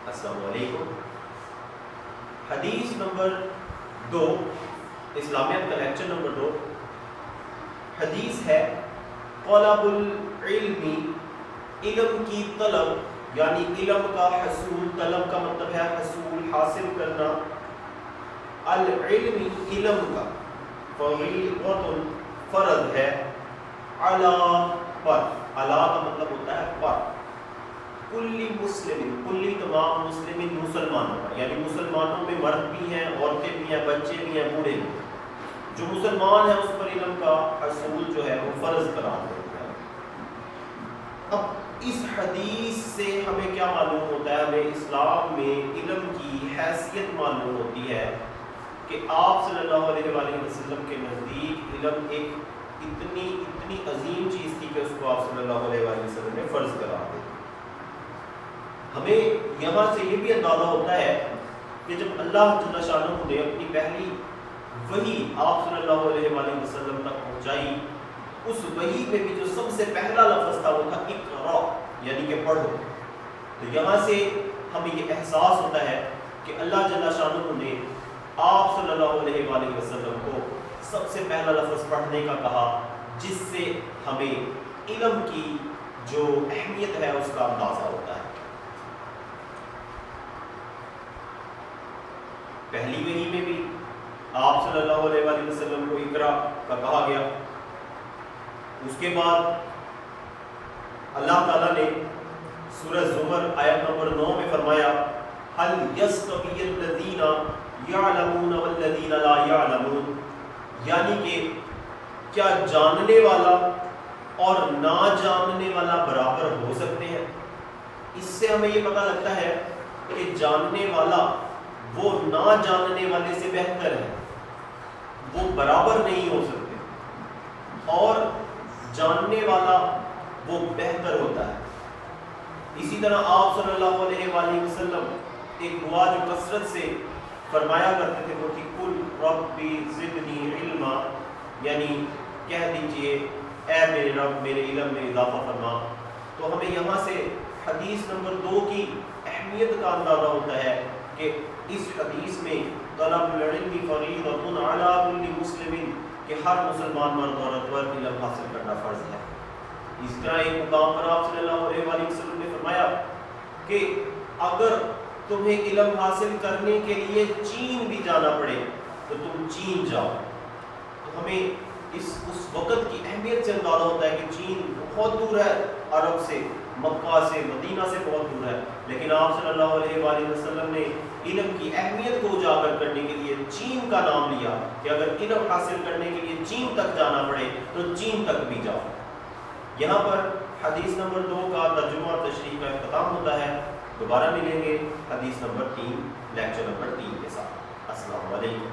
السلام علیکم۔ حدیث نمبر 2، اسلامیت کا لیکچر نمبر 2، حدیث ہے طلب العلم، علم کی طلب یعنی علم کا حصول، طلب کا مطلب ہے حصول، حاصل کرنا، العلم علم کا، فریضۃ فرض ہے، علی پر، علی کا مطلب ہوتا ہے پر، کلی مسلم، کلی تمام مسلم مسلمانوں پر، یعنی مسلمانوں میں مرد بھی ہیں، عورتیں بھی ہیں، بچے بھی ہیں، بوڑھے بھی ہیں، جو مسلمان ہیں اس پر علم کا حصول جو ہے وہ فرض قرار دیتا ہے۔ اب اس حدیث سے ہمیں کیا معلوم ہوتا ہے؟ ہمیں اسلام میں علم کی حیثیت معلوم ہوتی ہے کہ آپ صلی اللہ علیہ وآلہ وسلم کے نزدیک علم ایک اتنی عظیم چیز تھی کہ اس کو آپ صلی اللہ علیہ وآلہ وسلم نے فرض قرار دیا۔ ہمیں یہاں سے یہ بھی اندازہ ہوتا ہے کہ جب اللہ جل شانہ نے اپنی پہلی وحی آپ صلی اللہ علیہ وآلہ وسلم تک پہنچائی، اس وحی میں بھی جو سب سے پہلا لفظ تھا وہ تھا اقرا، یعنی کہ پڑھو۔ تو یہاں سے ہمیں یہ احساس ہوتا ہے کہ اللہ جل شانہ نے آپ صلی اللہ علیہ وآلہ وسلم کو سب سے پہلا لفظ پڑھنے کا کہا، جس سے ہمیں علم کی جو اہمیت ہے اس کا اندازہ ہوتا ہے۔ پہلی وحی میں بھی آپ صلی اللہ علیہ وآلہ وسلم کو اقرا کا کہا گیا، اس کے بعد اللہ تعالیٰ نے سورہ زمر آیت نمبر 9 میں فرمایا هل يستوي الذين يعلمون والذين لا يعلمون، یعنی کہ کیا جاننے والا اور نہ جاننے والا برابر ہو سکتے ہیں؟ اس سے ہمیں یہ پتہ لگتا ہے کہ جاننے والا وہ نہ جاننے والے سے بہتر ہے، وہ برابر نہیں ہو سکتے، اور جاننے والا وہ بہتر ہوتا ہے۔ اسی طرح آپ صلی اللہ علیہ وآلہ وسلم ایک دعا جو کثرت سے فرمایا کرتے تھے وہ تھی قل ربی زدنی علما، یعنی کہہ دیجئے اے میرے رب میرے علم میں اضافہ فرما۔ تو ہمیں یہاں سے حدیث نمبر 2 کی اہمیت کا اندازہ ہوتا ہے کہ اس حدیث میں طلب العلم فریضۃ علی کل مسلم، کہ ہر مسلمان مرد عورت پر علم حاصل کرنا فرض ہے۔ اس طرح ایک مقام پر آپ صلی اللہ علیہ وآلہ وسلم نے فرمایا کہ اگر تمہیں علم حاصل کرنے کے لیے چین بھی جانا پڑے تو تم چین جاؤ۔ تو ہمیں اس وقت کی اہمیت سے اندازہ ہوتا ہے کہ چین بہت دور ہے عرب سے، مکہ سے، مدینہ سے بہت دور ہے، لیکن آپ صلی اللہ علیہ وآلہ وسلم نے علم کی اہمیت کو اجاگر کرنے کے لیے چین کا نام لیا کہ اگر علم حاصل کرنے کے لیے چین تک جانا پڑے تو چین تک بھی جاؤ۔ یہاں پر حدیث نمبر 2 کا ترجمہ اور تشریح کا اختتام ہوتا ہے۔ دوبارہ ملیں گے حدیث نمبر 3 لیکچر نمبر 3 کے ساتھ۔ السلام علیکم۔